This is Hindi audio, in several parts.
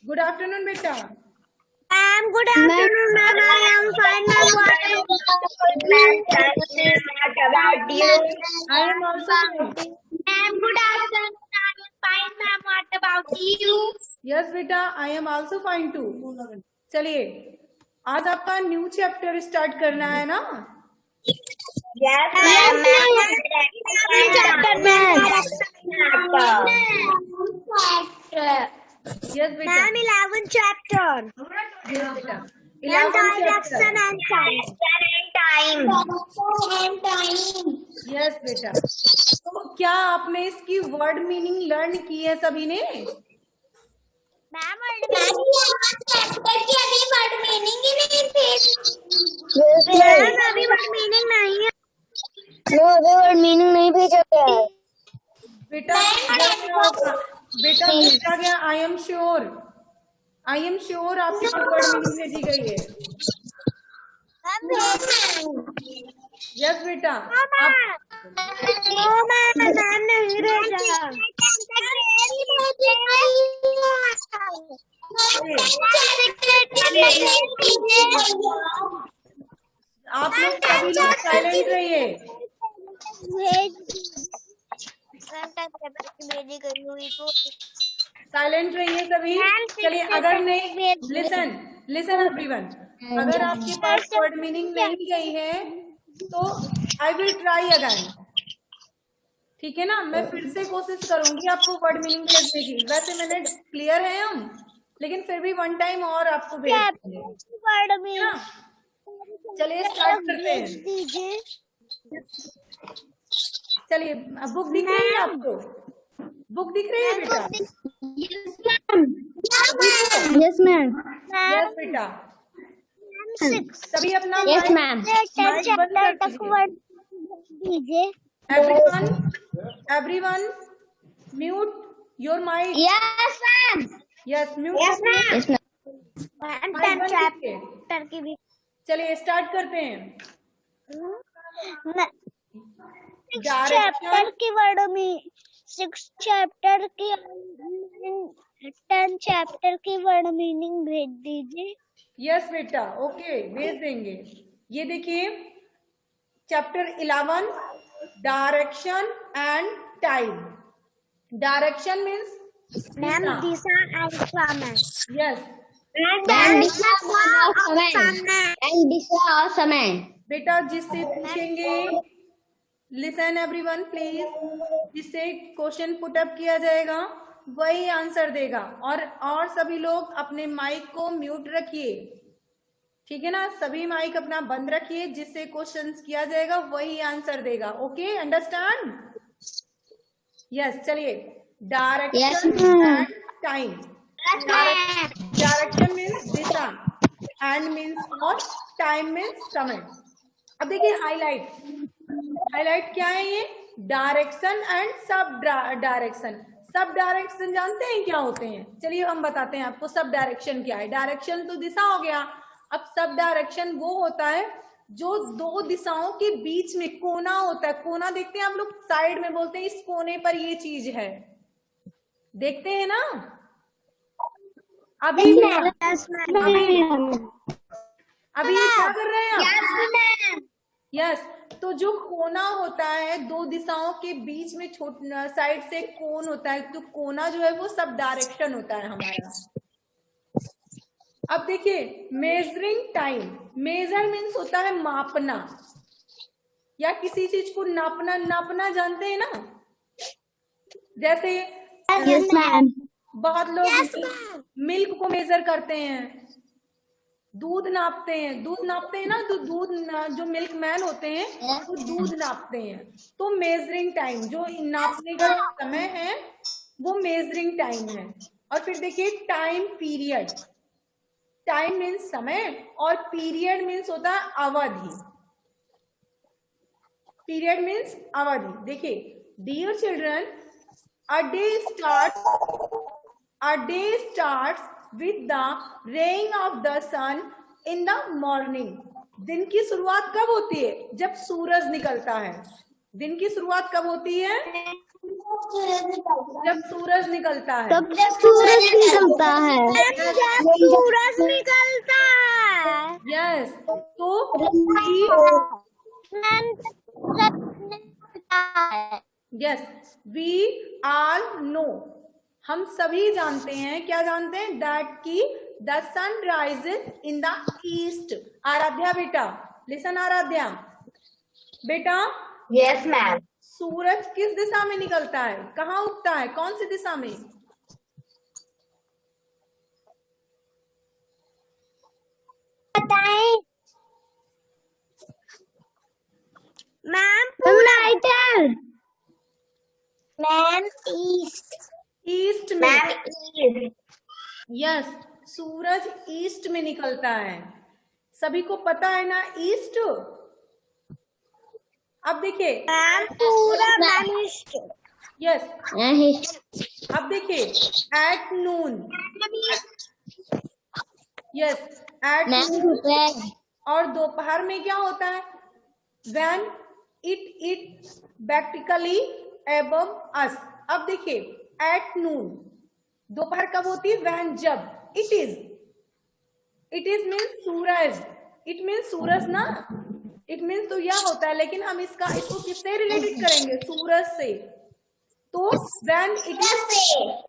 गुड आफ्टरनून बेटा। Ma'am, good afternoon, ma'am. I am fine, ma'am. What about you? I am also fine. Ma'am, good afternoon. I am fine, ma'am. What about you? Yes बेटा, I am also fine too. चलिए, आज आपका न्यू चैप्टर स्टार्ट करना है ना? Yes, ma'am. Yes बेटा। Ma'am, 11th chapter. Yes बेटा। 11th 11th direction chapter। and time. Yes बेटा। तो क्या आपने इसकी वर्ड मीनिंग लर्न की है सभी ने? मैम अभी वर्ड मीनिंग ही नहीं थी। मैम अभी वर्ड मीनिंग नहीं है। नो अभी वर्ड मीनिंग नहीं भेजा गया है। बेटा बेटा भेजा गया। आई एम श्योर आपके पास वर्ड मीनिंग भेजी गई है। यस बेटा। मैम नहीं भेजा। आप लोग सभी लोग साइलेंट रहिए। साइलेंट रहिए सभी। चलिए, अगर नहीं, लिसन एवरीवन, अगर आपके पास वर्ड मीनिंग नहीं गई है तो आई विल ट्राई अगेन। ठीक है ना? मैं फिर से कोशिश करूंगी आपको वर्ड मीनिंग भेजने की। वैसे मैंने क्लियर है हम, लेकिन फिर भी वन टाइम और आपको भेज देंगे। चलिए स्टार्ट करते हैं। चलिए, बुक दिख रही है आपको? बुक दिख रही है बेटा? Yes ma'am. यस बेटा। सभी अपना yes ma'am. everyone mute your mic. Yes ma'am. Yes, mute your mic. चलिए स्टार्ट करते हैं। चैप्टर की वर्ड में 6 चैप्टर की 10 चैप्टर की वर्ड मीनिंग भेज दीजिए। यस बेटा, ओके, भेज देंगे। ये देखिए, chapter 11 direction and time. Direction means ma'am Disha and समय। यस, दिशा और समय। बेटा जिससे पूछेंगे, लिसन एवरीवन प्लीज, जिससे क्वेश्चन पुट अप किया जाएगा वही आंसर देगा। और सभी लोग अपने माइक को म्यूट रखिए। ठीक है ना? सभी माइक अपना बंद रखिए। जिससे क्वेश्चंस किया जाएगा वही आंसर देगा। Okay, understand? यस। चलिए, direction and time. Direction means Disha, and means और, टाइम मीन्स समय। अब देखिए, हाईलाइट क्या है? ये direction and sub direction. Sub direction जानते हैं क्या होते हैं? चलिए हम बताते हैं आपको सब डायरेक्शन क्या है। डायरेक्शन तो दिशा हो गया। अब सब डायरेक्शन वो होता है जो दो दिशाओं के बीच में कोना होता है। कोना देखते हैं आप लोग, साइड में बोलते हैं इस कोने पर ये चीज है, देखते हैं ना? अभी ये क्या कर रहे हैं आप? यस। तो जो कोना होता है, दो दिशाओं के बीच में साइड से कोन होता है, तो कोना जो है वो सब डायरेक्शन होता है हमारा। अब देखिए, मेजरिंग टाइम। मेजर मीन्स होता है मापना, या किसी चीज को नापना जानते हैं ना? जैसे बहुत लोग मिल्क को मेजर करते हैं, दूध नापते हैं ना, तो दूध जो मिल्क मैन होते हैं वो दूध नापते हैं। तो मेजरिंग टाइम, जो नापने का समय है वो मेजरिंग टाइम है। और फिर देखिए, टाइम पीरियड। टाइम मीन्स समय और पीरियड मीन्स होता है अवधि। पीरियड मीन्स अवधि। देखिए, dear children, a day starts with the rays of the sun in the morning. दिन की शुरुआत कब होती है? जब सूरज निकलता है। दिन की शुरुआत कब होती है? जब सूरज निकलता है। जब सूरज निकलता है। जब सूरज निकलता है। यस, तो यस वी आल नो, हम सभी जानते हैं, क्या जानते हैं, दैट की the sun rises in the east. Aaradhya बेटा, लिसन आराध्या बेटा। Yes ma'am. सूरज किस दिशा में निकलता है, कहाँ उगता है, कौन सी दिशा में? बताएं मैम। पूरा मैम ईस्ट। ईस्ट में। मैम यस, सूरज ईस्ट में निकलता है, सभी को पता है ना ईस्ट। अब देखिए पूरा ईस्ट। यस, अब देखिए at noon. Yes, at noon. और दोपहर में क्या होता है, when it vertically above us। अब देखिए एट नून, दोपहर कब होती है, व्हेन जब it is means suraj, it means suraj ना, इट मीन्स तो यह होता है, लेकिन हम इसको किससे रिलेटेड करेंगे, सूरज से। तो when it is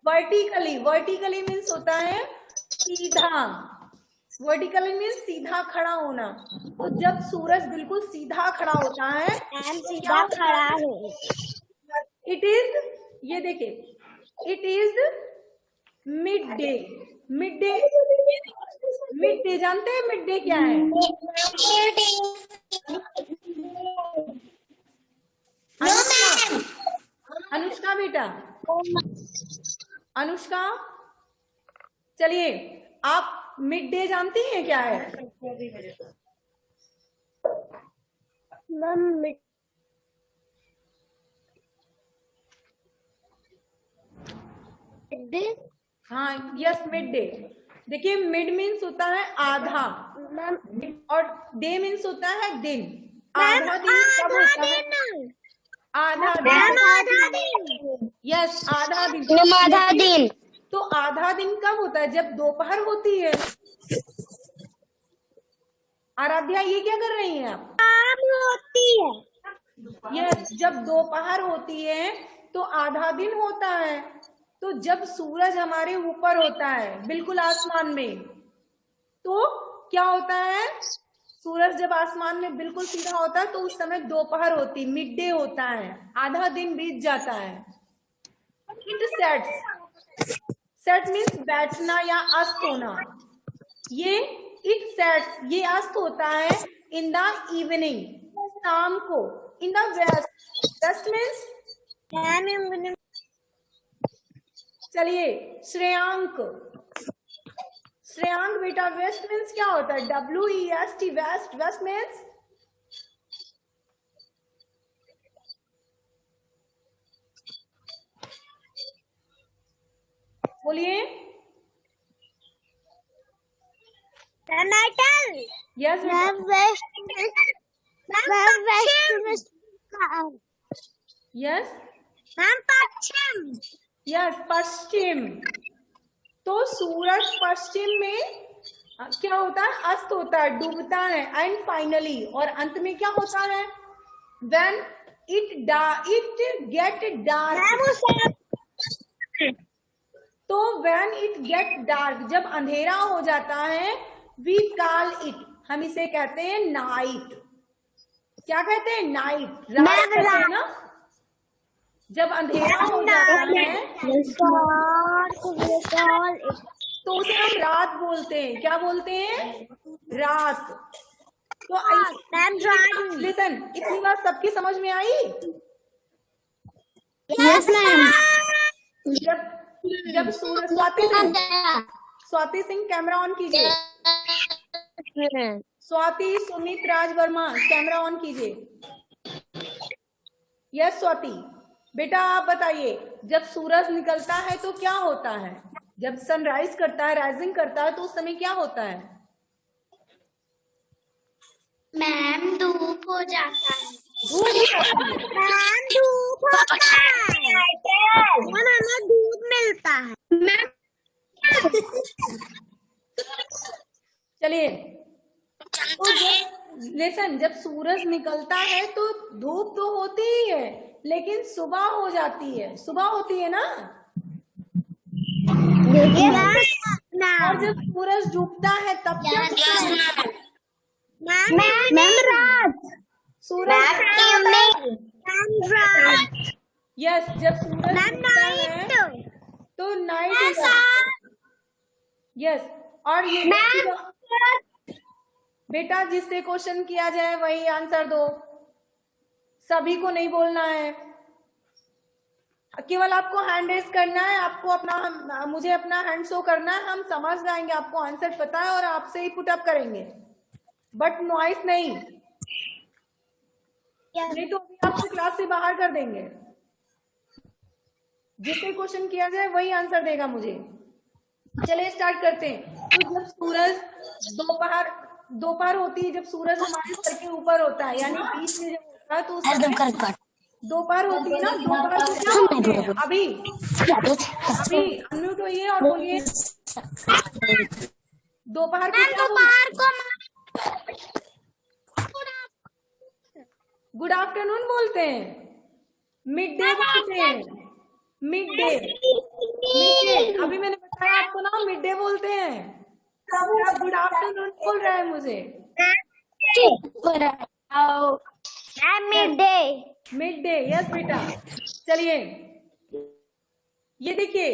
vertically means होता है सीधा, वर्टिकली मीन्स सीधा खड़ा होना। तो जब सूरज बिल्कुल सीधा खड़ा होता है, सीधा खड़ा है, इट इज, ये देखिए, it is mid day. Mid day जानते हैं मिड डे क्या है? अनुष्का बेटा, अनुष्का, चलिए आप मिड डे जानती हैं क्या है? हाँ, यस, मिड डे। देखिए मिड मीन्स होता है आधा, और डे मीन्स होता है दिन। आधा दिन कब होता है? आधा दिन। यस, आधा दिन। आधा दिन। तो आधा दिन कब होता है, जब दोपहर होती है। आराध्या ये क्या कर रही हैं आप? होती है। यस, जब दोपहर होती है तो आधा दिन होता है। तो जब सूरज हमारे ऊपर होता है बिल्कुल आसमान में, तो क्या होता है, सूरज जब आसमान में बिल्कुल सीधा होता है तो उस समय दोपहर होती, मिड डे होता है, आधा दिन बीत जाता है। इट सेट्स, सेट मीन्स बैठना या अस्त होना। ये इट सेट्स, ये अस्त होता है इन द इवनिंग, शाम को। In the west, west means, चलिए श्रेयांक, श्रेयांक बेटा, वेस्ट मीन्स क्या होता है, WEST, वेस्ट। वेस्ट मीन्स बोलिए। यस यस यस, पश्चिम। तो सूरज पश्चिम में क्या होता है, अस्त होता है, डूबता है। एंड फाइनली, और अंत में क्या होता है, व्हेन इट गेट डार्क। तो व्हेन इट गेट डार्क, जब अंधेरा हो जाता है, वी कॉल इट, हम इसे कहते हैं नाइट। क्या कहते हैं, नाइट, रात कहते हैं ना। जब अंधेरा हो जाता है तो उसे हम रात बोलते हैं। क्या बोलते हैं, रात। तो लिसन, इतनी बात सबकी समझ में आई? Yes ma'am. जब सूरज, स्वाति सिंह कैमरा ऑन कीजिए। स्वाति, सुमित, राज वर्मा कैमरा ऑन कीजिए। यस स्वाति बेटा, आप बताइए, जब सूरज निकलता है तो क्या होता है, जब सनराइज करता है, राइजिंग करता है, तो उस समय क्या होता है? मैम धूप हो जाता है। धूप हो जाती है। मैम धूप होता है। हमें दूध मिलता है। चलिए, तो जब सूरज निकलता है तो धूप तो होती ही है, लेकिन सुबह हो जाती है, सुबह होती है ना। और जब सूरज डूबता है तब क्या होता है? मैम रात। सूरज यस, जब सूरज डूबता है तो नाइट हो जाती है। यस, और ये बेटा जिससे क्वेश्चन किया जाए वही आंसर दो, सभी को नहीं बोलना है, केवल आपको हैंड रेस करना है, आपको अपना मुझे अपना हैंड शो करना है, हम समझ जाएंगे आपको आंसर पता है और आपसे ही पुट अप करेंगे, बट नॉइस नहीं तो अभी आपको क्लास से बाहर कर देंगे। जिससे क्वेश्चन किया जाए वही आंसर देगा मुझे। चलिए स्टार्ट करते हैं। तो जब सूरज दोपहर होती है, जब सूरज हमारे सर के ऊपर होता है, यानी बीच में जब होता है तो उस समय दोपहर होती है ना। दोपहर को क्या बोलते हैं? अभी अनम्यूट होइए और बोलिए, दोपहर को क्या बोलते हैं? गुड आफ्टरनून बोलते हैं, मिड डे बोलते हैं, मिड डे। अभी मैंने बताया आपको ना, मिड डे बोलते हैं। तब गुड आफ्टरनून बोल रहा है मुझे। मिड डे यस बेटा। चलिए, ये देखिए,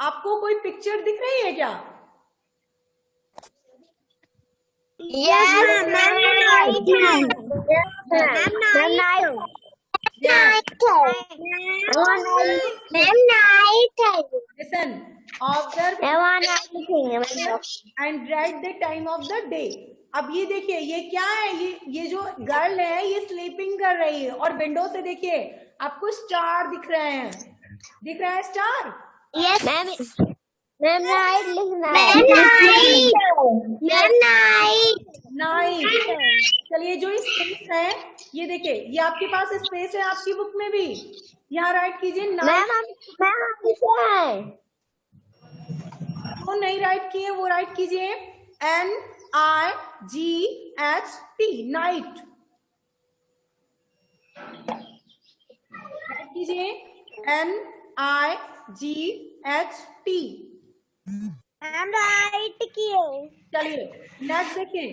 आपको कोई पिक्चर दिख रही है क्या? Listen, observe and write the time of the day. अब ये देखिए, ये क्या है? ये जो गर्ल है ये स्लीपिंग कर रही है, और विंडो से देखिए आपको स्टार दिख रहे हैं। दिख रहा है स्टार? यस मैम नाइट लिखना है। नाइट। चलिए, जो स्पेस है ये देखिए, ये आपके पास स्पेस है आपकी बुक में भी, यहाँ राइट कीजिए नाइट। वो नहीं राइट किए, वो राइट कीजिए NIGHT, नाइट। राइट कीजिए NIGHT। मैम राइट किए। चलिए नेक्स्ट देखिए,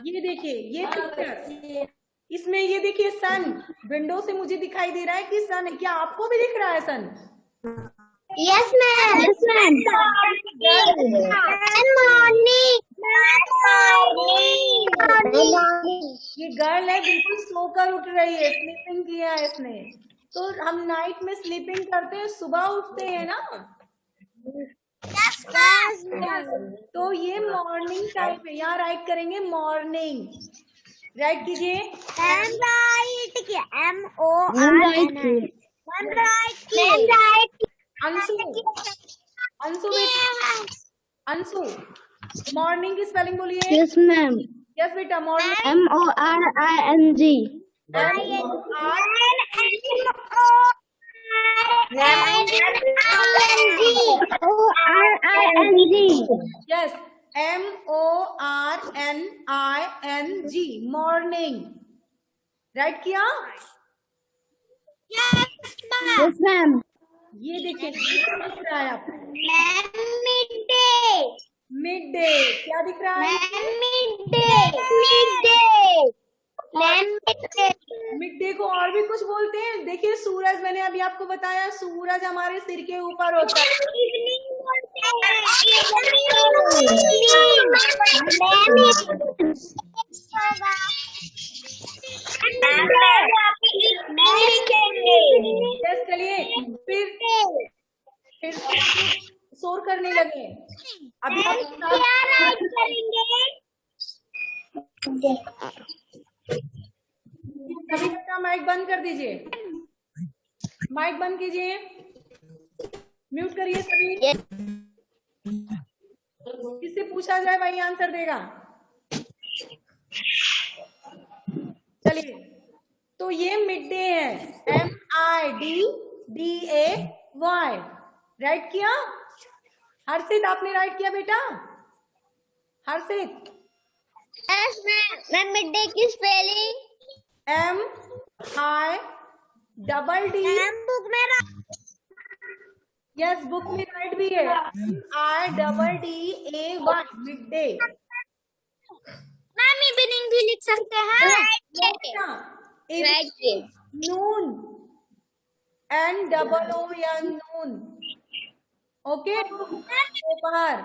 ये देखिए, ये पिक्चर, इसमें ये देखिए सन, विंडो से मुझे दिखाई दे रहा है कि सन है। क्या आपको भी दिख रहा है सन? Yes ma'am. ये गर्ल है, बिल्कुल सोकर उठ रही है, स्लीपिंग किया है इसने। तो हम नाइट में स्लीपिंग करते हैं, सुबह उठते हैं ना। तो ये मॉर्निंग टाइम है, यहाँ राइट करेंगे मॉर्निंग। राइट कीजिए अंशु मॉर्निंग की स्पेलिंग बोलिए। Yes ma'am. यस बेटा, morning MORNING। Yes MORNING, morning. Write किया? Yes ma'am. ये देखिए, क्या दिख रहा है आपको? Midday. क्या दिख रहा है? मिड डे को और भी कुछ बोलते हैं। देखिए सूरज, मैंने अभी आपको बताया सूरज हमारे सिर के ऊपर होता है। चलिए, फिर शोर करने लगे। अभी सभी बच्चा माइक बंद कर दीजिए, माइक बंद कीजिए, म्यूट करिए सभी। किससे पूछा जाए वही आंसर देगा। चलिए, तो ये मिड डे है, MIDDAY। राइट किया? हर्षित आपने राइट किया बेटा? Harshit? Yes ma'am. Midday की स्पेलिंग MIDD। मैम बुक में यस, बुक में राइट भी है, MIDDAY, midday. Ma'am evening भी लिख सकते हैं। Noon, NOON, noon. ओके, दोपहर।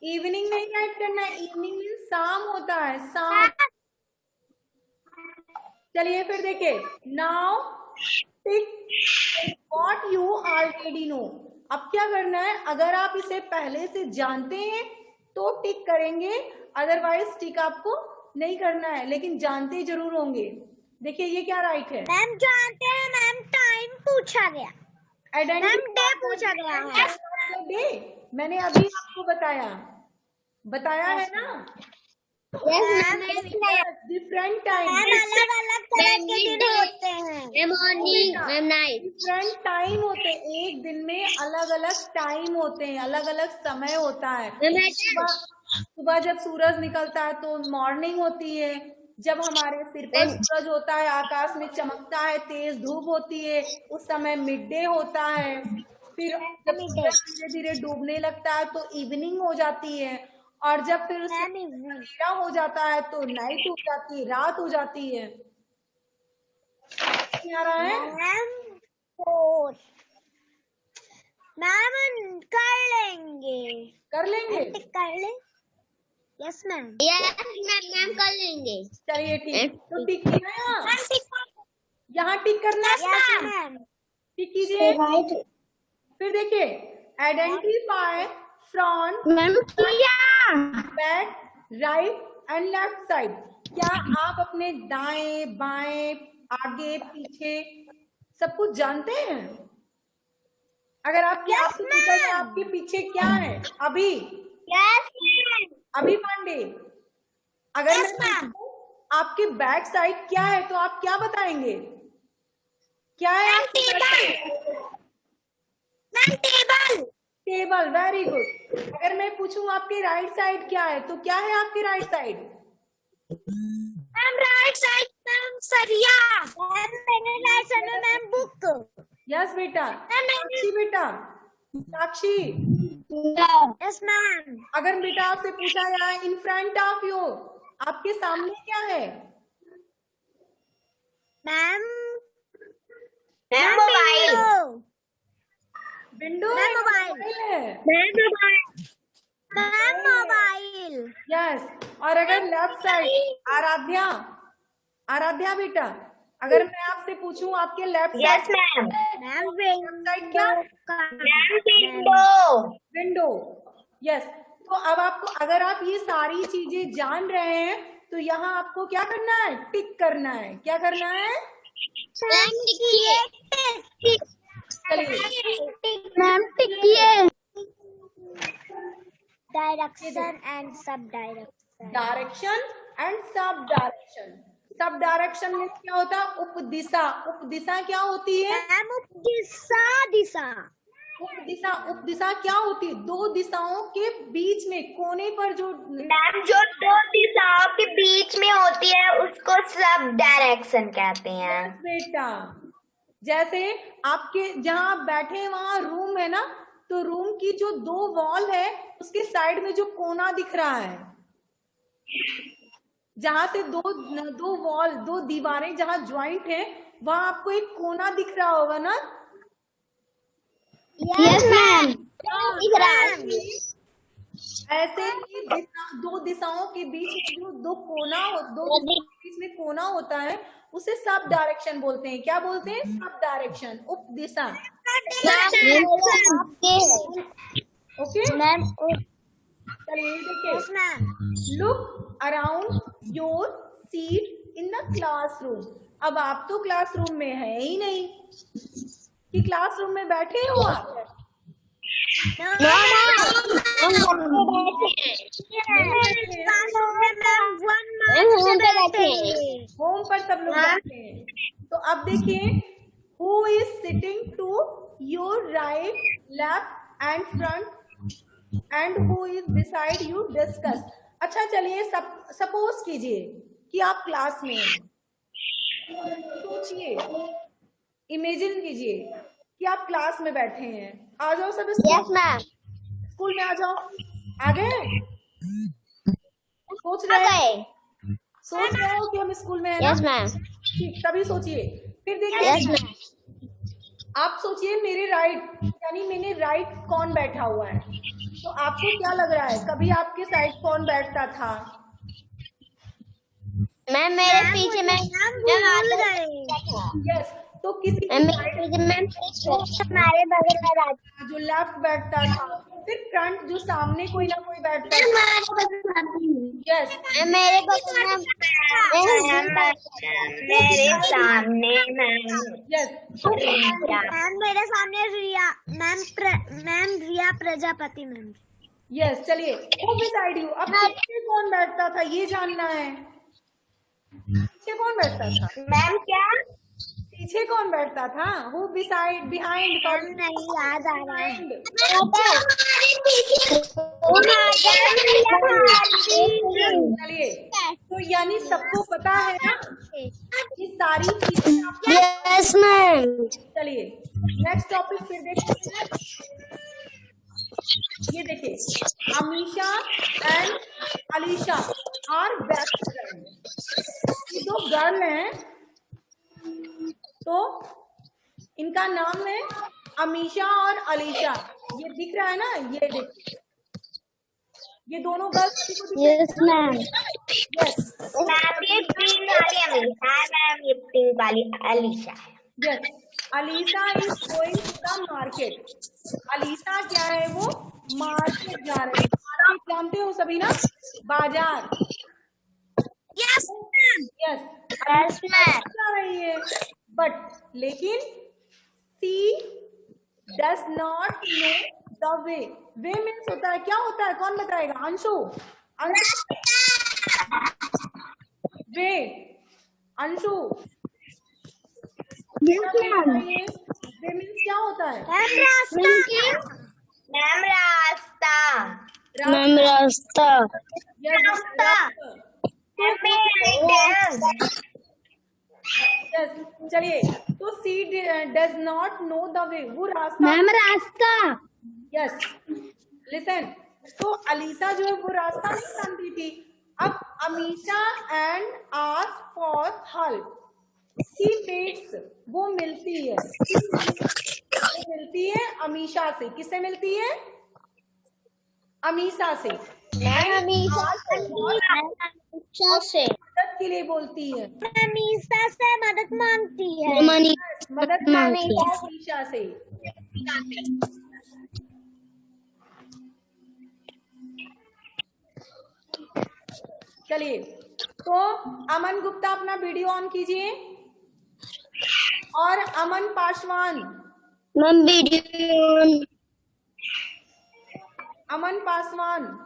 इवनिंग नहीं राइट करना है, इवनिंग मीन्स शाम होता है, शाम। चलिए फिर देखिए, now tick what you already know. अब क्या करना है, अगर आप इसे पहले से जानते हैं तो टिक करेंगे, अदरवाइज टिक आपको नहीं करना है, लेकिन जानते जरूर होंगे। देखिए ये क्या राइट है? मैम जानते हैं मैम, टाइम पूछा गया। मैम डे पूछा गया है। डे मैंने अभी आपको बताया है ना? डिफरेंट टाइम, अलग अलग तरह के दिन होते हैं। Morning, ma'am night. Different time होते हैं, एक दिन में अलग अलग टाइम होते हैं, अलग अलग समय होता है। सुबह जब सूरज निकलता है तो मॉर्निंग होती है, जब हमारे सिर पर सूरज होता है, आकाश में चमकता है, तेज धूप होती है, उस समय मिड डे होता है। फिर जब सूरज धीरे धीरे डूबने लगता है तो इवनिंग हो जाती है, और जब फिर अंधेरा हो जाता है तो नाइट हो जाती है, रात हो जाती है। आ रहा है मैम? कर लेंगे। कर ले। Yes ma'am. मैम कर लेंगे। चलिए ठीक, तो टिक किया, यहाँ टिक करना है, टिक कीजिए। फिर देखिए, identify front, back, right and left side. क्या आप अपने दाएं बाएं आगे पीछे सब कुछ जानते हैं? अगर आपके आपसे पूछा जाए आपके पीछे क्या है अभी? अभी पांडे, अगर मैं पूछूं आपके बैक साइड क्या है तो आप क्या बताएंगे? क्या है आपके back side? Table, very good. अगर मैं पूछूं आपके राइट साइड क्या है तो क्या है आपके right side? Right side ma'am सरिया। राइट साइड में मैम बुक। यस बेटा। साक्षी बेटा, साक्षी। Yes ma'am. अगर बेटा आपसे पूछा जाए इन फ्रंट ऑफ यू, आपके सामने क्या है? Ma'am mobile. विंडो, मोबाइल है। Ma'am mobile. यस। और अगर लेफ्ट साइड, आराध्या बेटा, अगर मैं आपसे पूछूं आपके left side, yes ma'am. Side क्या? विंडो। यस। तो अब आपको, अगर आप ये सारी चीजें जान रहे हैं तो यहाँ आपको क्या करना है? टिक करना है। क्या करना है? मैम टिकिए। Direction and sub direction. Direction and sub direction. Sub direction में क्या होता है? उपदिशा। उपदिशा क्या होती है? मैम दिशा। उपदिशा क्या होती है? दो दिशाओं के बीच में कोने पर जो मैम जो दो दिशाओं के बीच में होती है उसको सब डायरेक्शन कहते हैं। बेटा, जैसे आपके जहाँ आप बैठे हैं वहां रूम है ना, तो रूम की जो दो वॉल है उसके साइड में जो कोना दिख रहा है, जहां से दो वॉल, दो दीवारें जहां ज्वाइंट है, वहां आपको एक कोना दिख रहा होगा ना? Yes ma'am. ऐसे ही दो दिशाओं के बीच में जो दो बीच में कोना होता है उसे सब डायरेक्शन बोलते हैं। क्या बोलते हैं? Sub direction, उपदिशा। Okay ma'am. चलिए देखिए, look around your seat in the classroom. अब आप तो क्लासरूम में है ही नहीं कि क्लासरूम में बैठे हो आप, होम पर सब लोग बैठे हैं। तो अब देखिए, who is sitting to your right, left and front and who is beside you, discuss. अच्छा चलिए, सपोज कीजिए कि आप क्लास में हैं। सोचिए, इमेजिन कीजिए कि आप क्लास में बैठे हैं। आ जाओ सब यस मैम। स्कूल में आ जाओ। आ गए? सोच रहे हो कि हम स्कूल में हैं ना? Yes ma'am. ठीक, तभी सोचिए। फिर देखिए, यस मैम। आप सोचिए मेरे राइट, यानी मेरे राइट कौन बैठा हुआ है। तो आपको क्या लग रहा है, कभी आपके साइड कौन बैठता था? मैम मेरे पीछे मैम भूल गए। यस, तो किसी के साइड हमारे बगल में रहता जो लेफ्ट बैठता था, फिर फ्रंट जो सामने कोई ना कोई बैठता था। यस, मेरे को मेरे सामने मैम। यस, मैम मेरे सामने रिया मैम रिया प्रजापति मैम। यस। चलिए, वो बिसाइड यू। अब पीछे कौन बैठता था ये जानना है। पीछे कौन बैठता था? मैम क्या? पीछे कौन बैठता था? हु बिसाइड, बिहाइंड, नहीं याद आ रहा है। चलिए, तो यानी सबको पता है ना ये सारी चीजें। Yes ma'am. चलिए नेक्स्ट टॉपिक फिर देखते हैं। ये देखिए, Amisha and Alisha are best friend. ये दो गर्ल हैं, तो इनका नाम है अमीशा और अलीशा। ये दिख रहा है ना, ये देखिए, ये दोनों girls. Yes ma'am. Yes, ma'am ये पिंक वाली अमीशा है मैम, ये पिंक वाली अलीशा है। Yes. Alisha is going to the market. Alisha क्या है, वो मार्केट जा रही है। मार्केट जानते हो सभी ना, बाजार। Yes yes, yes ma'am. जा रही है, बट लेकिन she does not know the way. Way means होता है, क्या होता है, कौन बताएगा? Anshu, way, Anshu way means क्या होता है? मैम रास्ता। मैम रास्ता। यस, चलिए, तो she does not know the way, वो रास्ता। मैम रास्ता। Yes, listen. तो अलीशा जो है वो रास्ता नहीं जानती थी। अब Amisha and ask for help. She meets, वो मिलती है, वो मिलती है अमीशा से। किससे मिलती है? अमीशा से। मदद के लिए बोलती है, अमीशा से मदद मांगती है। मदद मांगती है अमीशा से। चलिए, तो अमन गुप्ता अपना वीडियो ऑन कीजिए, और Aman Paswan. Ma'am video. Aman Paswan.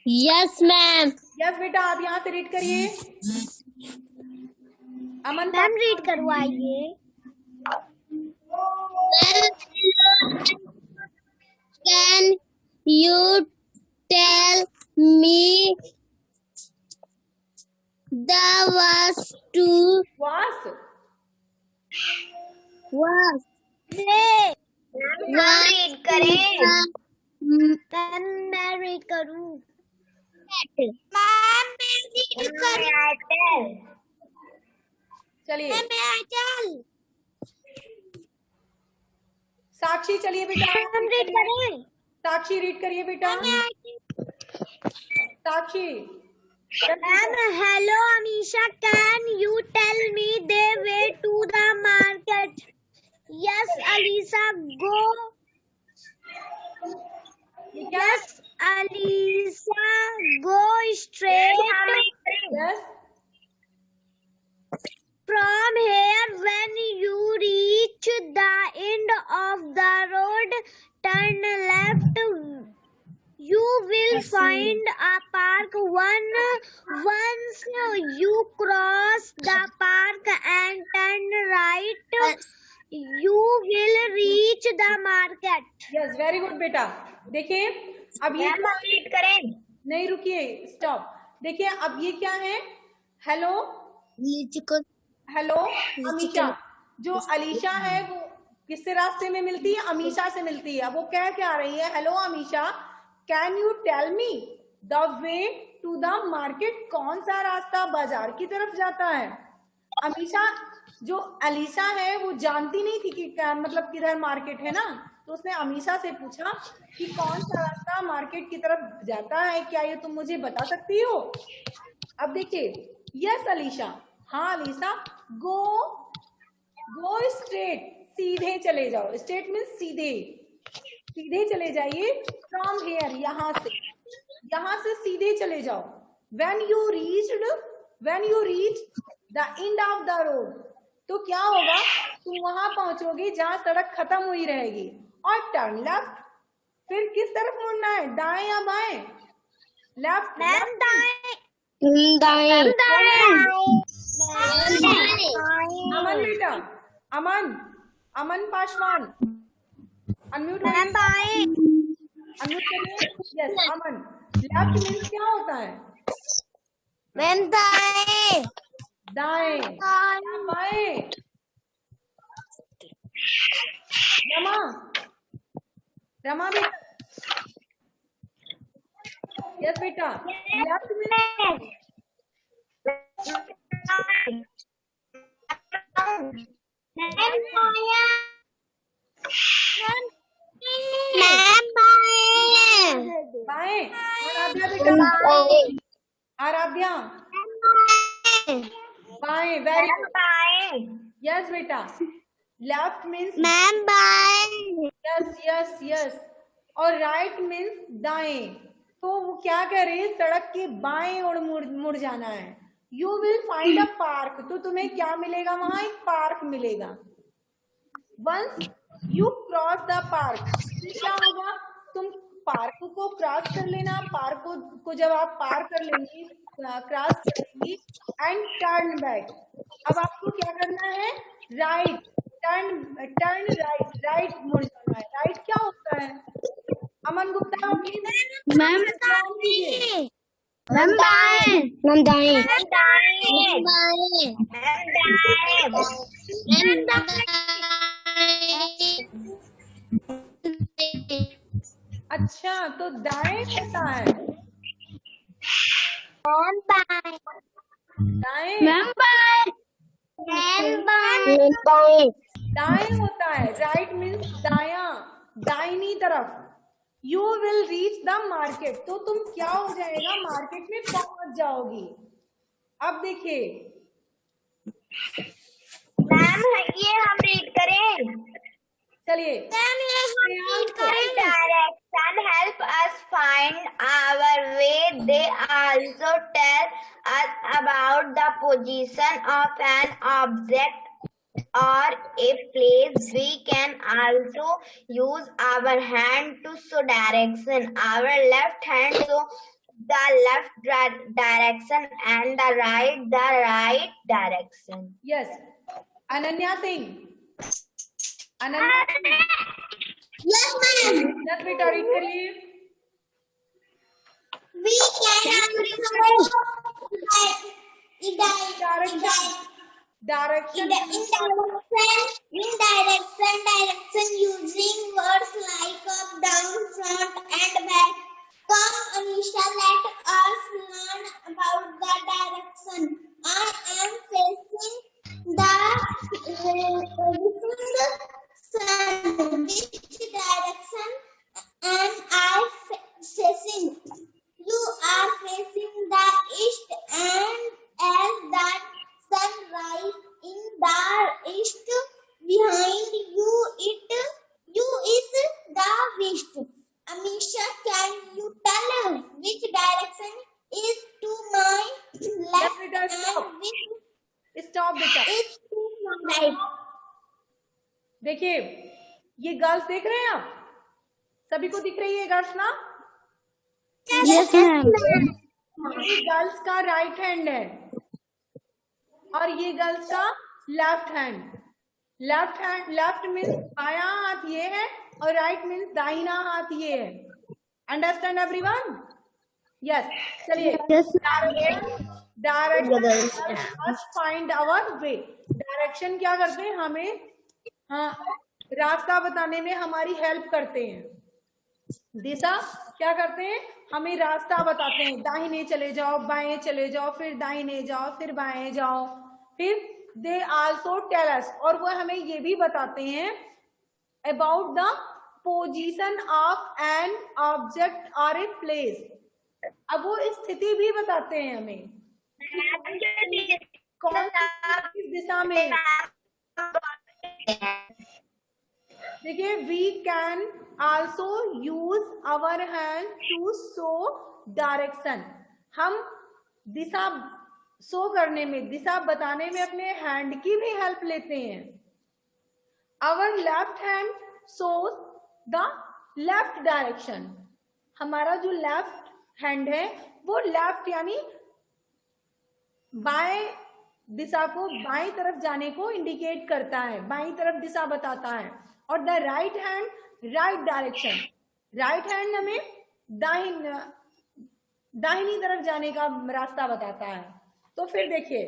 Yes ma'am. Yes बेटा, आप यहाँ से रीड करिए। अमन मैम रीड करवाइए। Can you tell me the was to was. was read करें। मैं रीड करूं। मैम मैं रीड करूं। चलिए चल साक्षी, चलिए बेटा मैम रीड करें। साक्षी रीड करिए बेटा। Sakshi. Ma'am hello Amisha, can you tell me the way to the market? Yes Alisha, go. Yes Alisha, go straight yes, from here. When you reach the end of the left, you will find a park. Once you cross the park and turn right, you will reach the market. Yes, very good बेटा। देखिए अब ये मैम रीड करें। नहीं, रुकिए, स्टॉप। देखिए अब ये क्या है? Hello hello Amisha. जो अलीशा है वो किससे रास्ते में मिलती है? अमीशा से मिलती है। वो कह के आ रही है, hello Amisha, can you tell me the way to the market? कौन सा रास्ता बाजार की तरफ जाता है? अमीशा, जो अलीशा है वो जानती नहीं थी कि मतलब किधर मार्केट है ना, तो उसने अमीशा से पूछा कि कौन सा रास्ता मार्केट की तरफ जाता है, क्या ये तुम मुझे बता सकती हो? अब देखिए, यस अलीशा, हाँ अलीशा, गो स्ट्रेट, सीधे चले जाओ। स्ट्रेट मीन्स सीधे, सीधे चले जाइए। फ्रॉम हेयर, यहाँ से सीधे चले जाओ। When you reach the end of the road, तो क्या होगा? तुम वहां पहुंचोगे जहां सड़क खत्म हुई रहेगी। और टर्न लेफ्ट, फिर किस तरफ मुड़ना है? दाएं या बाएं? लेफ्ट। मैम दाएं। अमन बेटा, अमन पासवान, अनम्यूट मैम बाएं। अनम्यूट करिए। यस अमन, लेफ्ट मीन्स क्या होता है? मैम दाएं। दाएं। बाएं? रमा बेटा, यस बेटा, लेफ्ट मीन्स बाएं। आराध्या बेटा, आराध्या बाएं। वेरी गुड, यस बेटा। लेफ्ट मीन्स मैम बाएं। यस। और राइट मीन्स दाएं। तो वो क्या कह रही है? सड़क के बाएं ओर मुड़ जाना है। You will find a park, तो तुम्हें क्या मिलेगा? वहां एक पार्क मिलेगा। Once you cross the park, क्या होगा? तुम पार्क को क्रॉस कर लेना। पार्क को जब आप पार कर लेंगी, क्रॉस करेंगी, एंड टर्न बैक। अब आपको क्या करना है? राइट, टर्न राइट मुड़ जाना है। राइट क्या होता है? अमन गुप्ता प्लीज। मैम दाएं। मैम दाएं। मैम दाएं। मैम अच्छा, तो दाएं होता है। दाएं दाएं होता है। राइट मीन्स दाया, दाहिनी तरफ। You will reach the market, तो तुम क्या हो जाएगा? मार्केट में पहुंच जाओगी। अब देखिए, मैम ये हम रीड करें। चलिए Direction help us find our way. They also tell us about the position of an object or a place. We can also use our hand to show direction. Our left hand show the left direction and the right direction. Yes Ananya Singh, Ananya Yes, ma'am. Yes बेटा, रीड करिए। We can direction direction using words like up, down, front, and back. Come, Anisha, let us learn about the direction. I am facing the sun. Which direction am I facing? You are facing the east, and as the sun rises in the east, behind you is the west. Amisha, can you tell which direction is to my left बेटा, and which स्टॉप बेटा। is to my right? देखिए, ये गर्ल्स देख रहे हैं आप? सभी को दिख रही है गर्ल्स ना? Yes, ma'am. ये गर्ल्स का राइट हैंड है और ये गर्ल्स का लेफ्ट हैंड। लेफ्ट मीन्स बायां हाथ ये है और राइट मीन्स दाहिना हाथ ये है। Understand everyone? यस। चलिए, direction must find our way. Direction क्या करते हैं? हमें रास्ता बताने में हमारी हेल्प करते हैं। दिशा क्या करते हैं? हमें रास्ता बताते हैं, दाहिने चले जाओ, बाएं चले जाओ, फिर दाहिने जाओ, फिर बाएं जाओ। फिर दे आल्सो टेल अस, और वो हमें ये भी बताते हैं about the position of an object और ए प्लेस। अब वो स्थिति भी बताते हैं हमें कौन किस दिशा में। देखिए, we can also use our hand to show direction. हम दिशा शो करने में, दिशा बताने में अपने हैंड की भी हेल्प लेते हैं। Our left hand shows the left direction. हमारा जो लेफ्ट हैंड है वो लेफ्ट यानी बाएं दिशा को, बाएं तरफ जाने को इंडिकेट करता है, बाएं तरफ दिशा बताता है। और the right hand right direction. Right hand हमें दाहिनी तरफ जाने का रास्ता बताता है। तो फिर देखिए,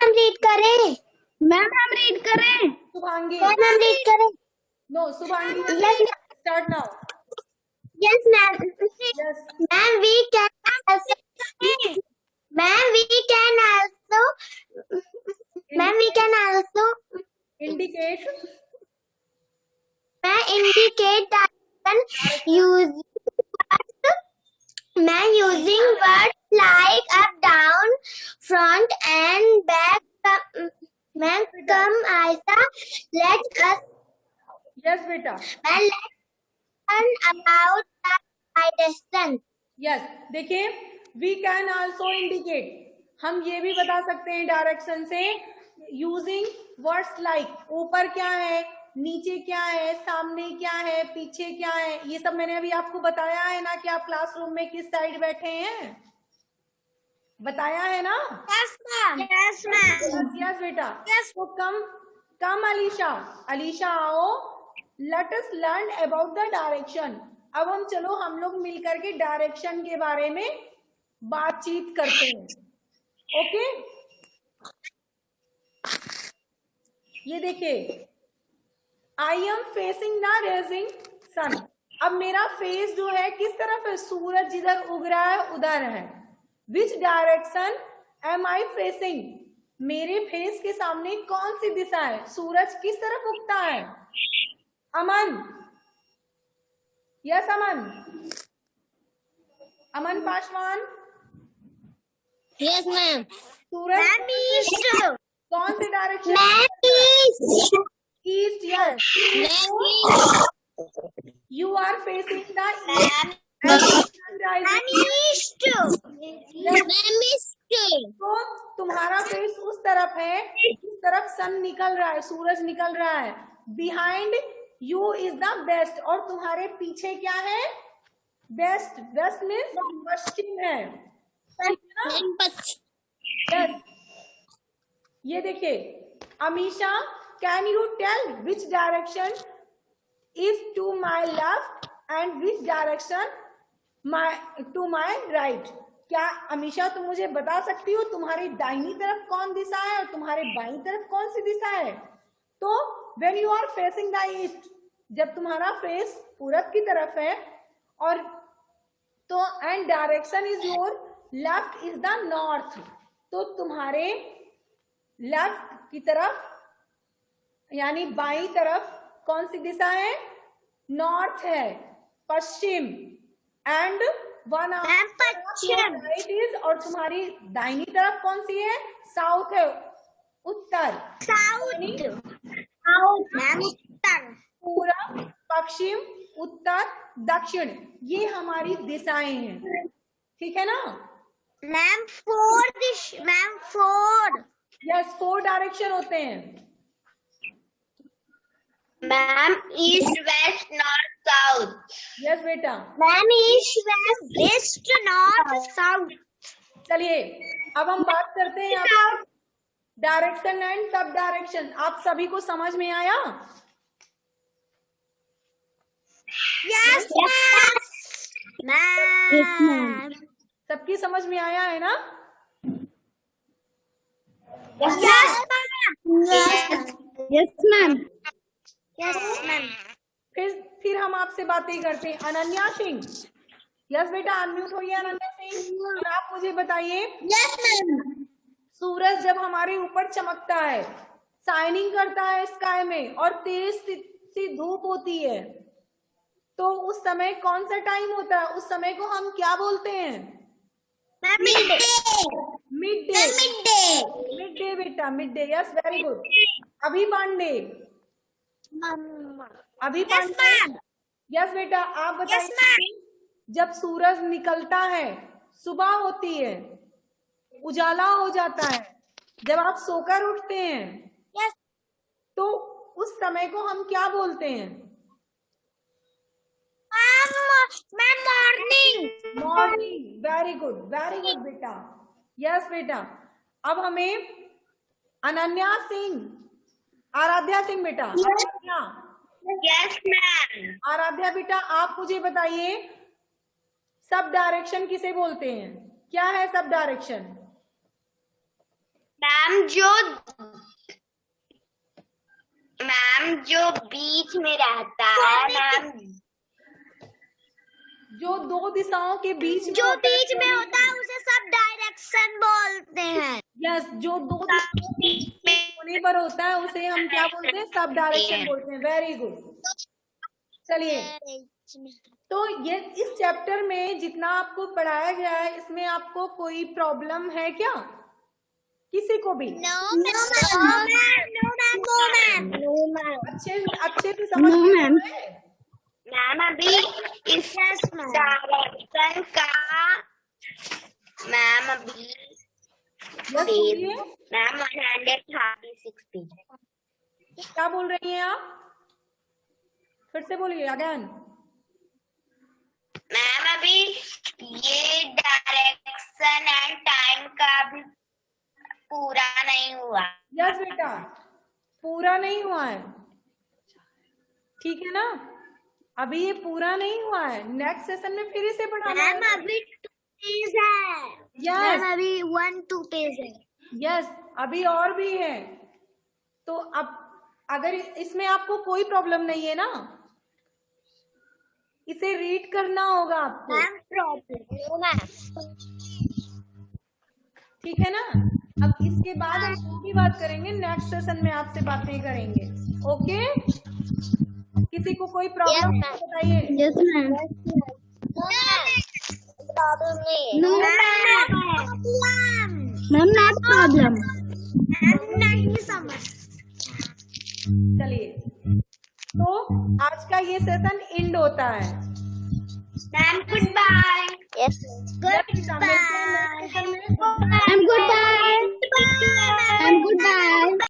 हम रीड करें मैम, हम रीड करें। शुभांगी, हम रीड करें। No Shubhangi, start now. Yes, ma'am. Yes. Ma'am, we can also. Ma'am, we can also. Ma'am, we can also. Indicate. Ma'am, indicate direction using words. Ma'am, using words like up, down, front, and back. Ma'am, come, Aisha. Let us. Yes, beta. Ma'am, let's learn about the direction. Yes, देखिए, वी कैन आल्सो इंडिकेट, हम ये भी बता सकते हैं डायरेक्शन से यूजिंग वर्ड्स लाइक ऊपर क्या है, नीचे क्या है, सामने क्या है, पीछे क्या है। ये सब मैंने अभी आपको बताया है ना कि आप क्लासरूम में किस साइड बैठे हैं, बताया है ना? Yes, ma'am. Yes, ma'am. Yes बेटा। Yes. तो कम अलीशा आओ, let us learn about the direction. अब हम लोग मिलकर के डायरेक्शन के बारे में बातचीत करते हैं। ओके, ये देखिए, I am facing the raising sun. अब मेरा फेस जो है किस तरफ है? सूरज जिधर उग रहा है उधर है। Which direction am I facing? मेरे फेस के सामने कौन सी दिशा है? सूरज किस तरफ उगता है? Aman, yes Aman Paswan. Yes, ma'am. सूरज कौन से direction? East. Yes, you are facing the तो तुम्हारा फेस उस तरफ है जिस तरफ सन निकल रहा है, सूरज निकल रहा है। Behind you is the best, और तुम्हारे पीछे क्या है? बेस्ट। वेस्ट मीन्स पश्चिम है। यस, ये देखिए, Amisha, can you tell which direction is to my left and which direction to my right? क्या अमीशा तुम मुझे बता सकती हो तुम्हारी दाहिनी तरफ कौन दिशा है और तुम्हारे बाईं तरफ कौन सी दिशा है? तो when you are facing the east, जब तुम्हारा फेस पूरब की तरफ है, और तो and direction is your left is the north, तो तुम्हारे लेफ्ट की तरफ यानी बाईं तरफ कौन सी दिशा है? नॉर्थ है, पश्चिम। एंड वन राइट इज, और तुम्हारी दाहिनी तरफ कौन सी है? साउथ है, उत्तर। पूरब, पश्चिम, उत्तर, दक्षिण, ये हमारी दिशाएं हैं। ठीक है ना मैम? फोर यस, 4 डायरेक्शन होते हैं। Ma'am, east, west, north, south. Yes बेटा, Ma'am, east, west, north, south. चलिए अब हम बात करते हैं आप डायरेक्शन एंड सब डायरेक्शन। आप सभी को समझ में आया? Yes, ma'am. सबकी समझ में आया है ना? Yes, ma'am. Yes, ma'am. Yes, ma'am. फिर हम आपसे बातें करते हैं। अनन्या सिंह, यस बेटा, अनम्यूट होइए अनन्या सिंह, और आप मुझे बताइए, Yes, ma'am. सूरज जब हमारे ऊपर चमकता है, शाइनिंग करता है स्काई में, और तेज सी धूप होती है, तो उस समय कौन सा टाइम होता है? उस समय को हम क्या बोलते हैं? Midday. Midday. Midday. Midday बेटा, midday, yes, very good. Abhi Pandey, अभी Yes, पांडे, ma'am. यस बेटा, आप Yes, बताइए, ma'am. जब सूरज निकलता है, सुबह होती है, उजाला हो जाता है, जब आप सोकर उठते हैं, Yes. तो उस समय को हम क्या बोलते हैं? Ma'am, morning. Morning, very good बेटा, यस बेटा। अब हमें अनन्या सिंह, आराध्या सिंह बेटा, अनन्या, Yes, ma'am. आराध्या बेटा, आप मुझे बताइए, सब डायरेक्शन किसे बोलते हैं? क्या है सब डायरेक्शन? मैम जो बीच में रहता है मैम, जो दो दिशाओं के बीच में जो बीच में होता है उसे सब डायरेक्शन बोलते हैं। यस, जो दो दिशाओं के बीच में होने पर होता है उसे हम क्या बोलते हैं? सब डायरेक्शन बोलते हैं। Very good. चलिए, तो ये इस चैप्टर में जितना आपको पढ़ाया गया है, इसमें आपको कोई प्रॉब्लम है क्या? किसी को भी? अच्छे से समझ में आ रहा है? मैम अभी इस डायरेक्शन का मैम अभी बस बोलिए, मैम 136 पेज। क्या बोल रही हैं आप? फिर से बोलिए अगेन। मैम अभी ये डायरेक्शन एंड टाइम का भी पूरा नहीं हुआ। यस बेटा, पूरा नहीं हुआ है, ठीक है ना? अभी ये पूरा नहीं हुआ है, नेक्स्ट सेशन में फिर इसे पढ़ाना है। अभी 2 पेज है। यस, अभी 1-2 पेज है। यस, अभी और भी है। तो अब अगर इसमें आपको कोई प्रॉब्लम नहीं है ना, इसे रीड करना होगा आपको, ठीक है ना? अब इसके बाद हम की बात करेंगे, नेक्स्ट सेशन में आपसे बातें करेंगे। ओके, किसी को कोई प्रॉब्लम Yes, बताइए। Yes ma'am. No problem. नहीं समझ। चलिए, तो आज का ये सेशन एंड होता है। Ma'am goodbye. Yes, goodbye. Good bye.